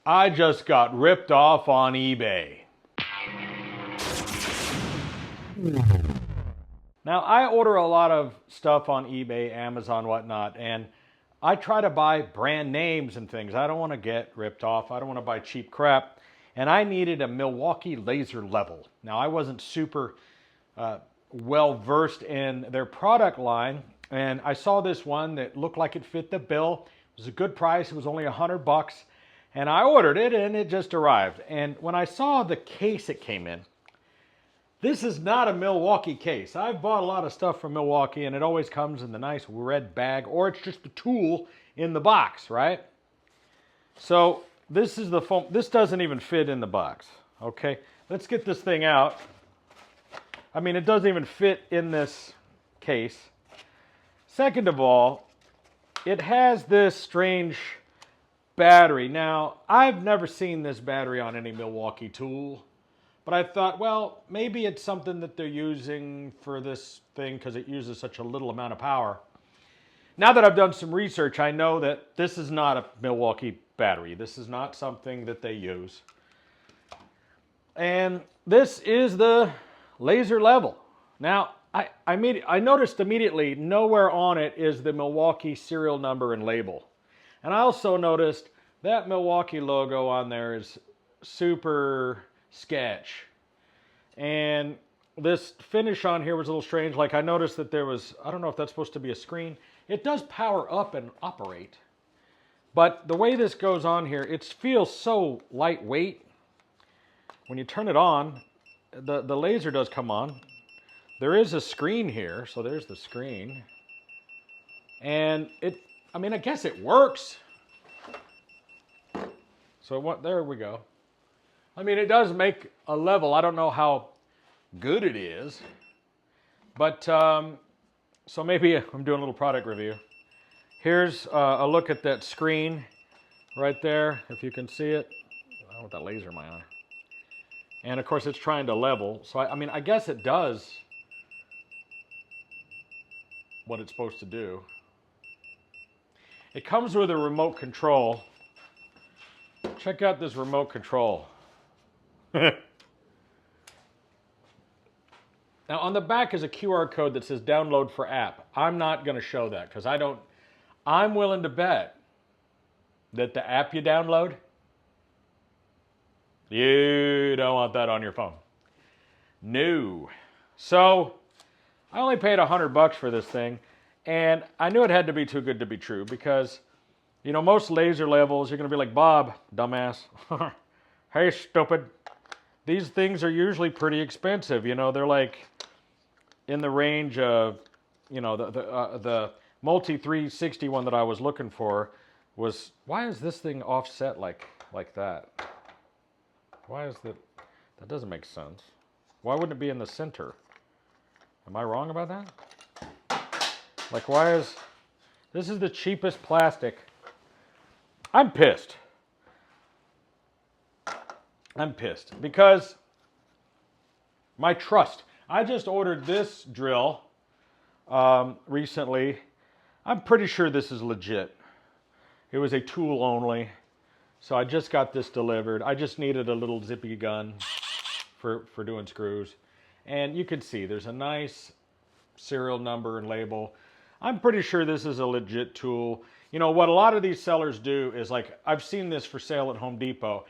I just got ripped off on eBay. Now, I order a lot of stuff on eBay, Amazon, whatnot, and I try to buy brand names and things. I don't want to get ripped off. I don't want to buy cheap crap. And I needed a Milwaukee laser level. Now, I wasn't super well versed in their product line, and I saw this one that looked like it fit the bill. It was a good price. It was only $100, and I ordered it, and it just arrived. And when I saw the case it came in, this is not a Milwaukee case. I've bought a lot of stuff from Milwaukee, and it always comes in the nice red bag, or it's just the tool in the box, right? So this is the foam. This doesn't even fit in the box. Okay, let's get this thing out. I mean, it doesn't even fit in this case. Second of all, it has this strange battery. Now, I've never seen this battery on any Milwaukee tool, but I thought, well, maybe it's something that they're using for this thing because it uses such a little amount of power. Now that I've done some research, I know that this is not a Milwaukee battery. This is not something that they use. And this is the laser level. Now, I noticed immediately nowhere on it is the Milwaukee serial number and label. And I also noticed that Milwaukee logo on there is super sketch. And this finish on here was a little strange. Like I noticed that there was, I don't know if that's supposed to be a screen. It does power up and operate. But the way this goes on here, it feels so lightweight. When you turn it on, the laser does come on. There is a screen here, so there's the screen. And I mean, I guess it works. So there we go. I mean, it does make a level. I don't know how good it is. But, so maybe I'm doing a little product review. Here's a look at that screen right there, if you can see it. I don't know what that laser in my eye. And of course, it's trying to level. So, I mean, I guess it does what it's supposed to do. It comes with a remote control. Check out this remote control. Now on the back is a QR code that says download for app. I'm not going to show that because I'm willing to bet that the app you download, you don't want that on your phone. No. So I only paid $100 for this thing, and I knew it had to be too good to be true because, you know, most laser levels, you're going to be like, Bob, dumbass. Hey, stupid. These things are usually pretty expensive. You know, they're like in the range of, you know, the Multi 360 one that I was looking for was, why is this thing offset like that? Why is that doesn't make sense. Why wouldn't it be in the center? Am I wrong about that? Like, this is the cheapest plastic. I'm pissed. I'm pissed because my trust. I just ordered this drill recently. I'm pretty sure this is legit. It was a tool only. So I just got this delivered. I just needed a little zippy gun for doing screws. And you can see there's a nice serial number and label. I'm pretty sure this is a legit tool. You know, what a lot of these sellers do is, like, I've seen this for sale at Home Depot.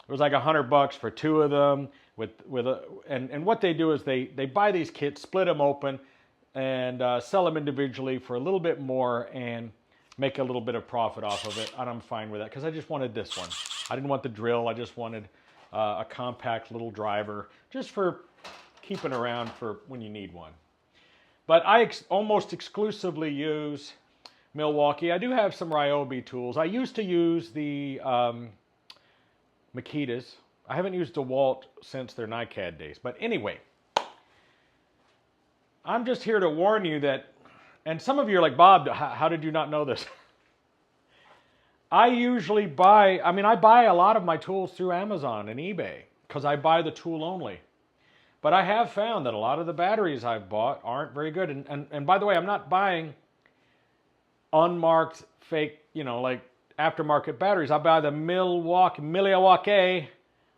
It was like $100 for two of them. And what they do is they buy these kits, split them open, and sell them individually for a little bit more and make a little bit of profit off of it. And I'm fine with that because I just wanted this one. I didn't want the drill. I just wanted a compact little driver just for keeping around for when you need one. But I almost exclusively use Milwaukee. I do have some Ryobi tools. I used to use the Makitas. I haven't used DeWalt since their NiCad days. But anyway, I'm just here to warn you that, and some of you are like, Bob, how did you not know this? I usually buy a lot of my tools through Amazon and eBay because I buy the tool only. But I have found that a lot of the batteries I've bought aren't very good. And by the way, I'm not buying unmarked fake, you know, like aftermarket batteries. I buy the Milwaukee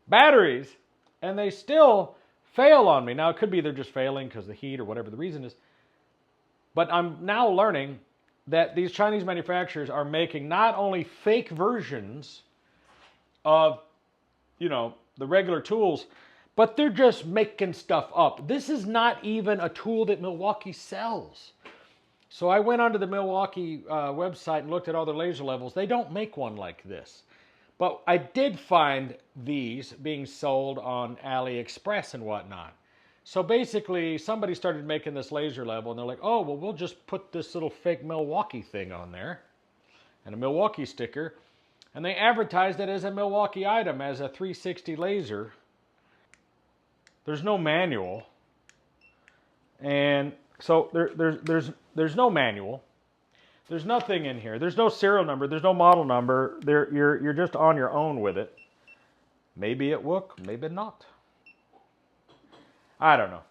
batteries, and they still fail on me. Now, it could be they're just failing because of the heat or whatever the reason is. But I'm now learning that these Chinese manufacturers are making not only fake versions of, the regular tools, but they're just making stuff up. This is not even a tool that Milwaukee sells. So I went onto the Milwaukee website and looked at all their laser levels. They don't make one like this. But I did find these being sold on AliExpress and whatnot. So basically, somebody started making this laser level, and they're like, oh, well, we'll just put this little fake Milwaukee thing on there, and a Milwaukee sticker, and they advertised it as a Milwaukee item, as a 360 laser. There's no manual, and so there's no manual. There's nothing in here. There's no serial number. There's no model number. You're just on your own with it. Maybe it worked, maybe not. I don't know.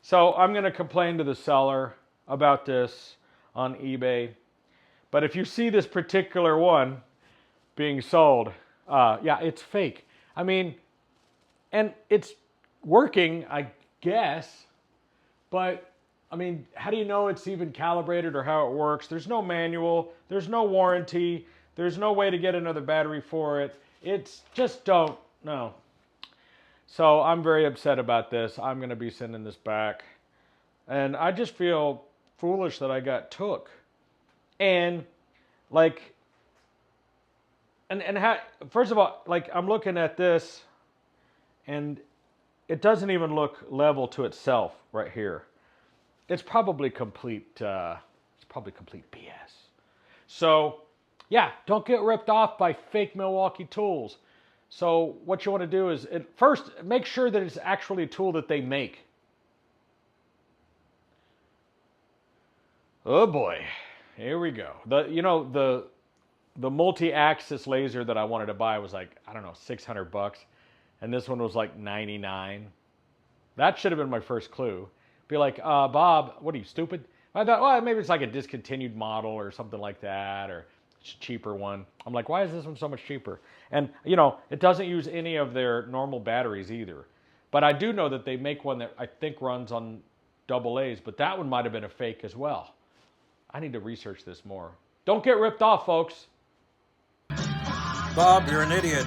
So I'm going to complain to the seller about this on eBay. But if you see this particular one being sold, yeah, it's fake. I mean, and it's working, I guess, but I mean, how do you know it's even calibrated or how it works? There's no manual, there's no warranty, there's no way to get another battery for it. It's just don't know. So I'm very upset about this. I'm going to be sending this back. And I just feel foolish that I got took. And like, first of all, like I'm looking at this and it doesn't even look level to itself right here. It's probably complete BS. So yeah, don't get ripped off by fake Milwaukee tools. So what you want to do is, first, make sure that it's actually a tool that they make. Oh boy, here we go. The multi-axis laser that I wanted to buy was like, I don't know, $600, and this one was like $99. That should have been my first clue. Be like, Bob, what are you, stupid? I thought, well, maybe it's like a discontinued model or something like that, or it's a cheaper one. I'm like, why is this one so much cheaper? And, it doesn't use any of their normal batteries either. But I do know that they make one that I think runs on AA's, but that one might have been a fake as well. I need to research this more. Don't get ripped off, folks. Bob, you're an idiot.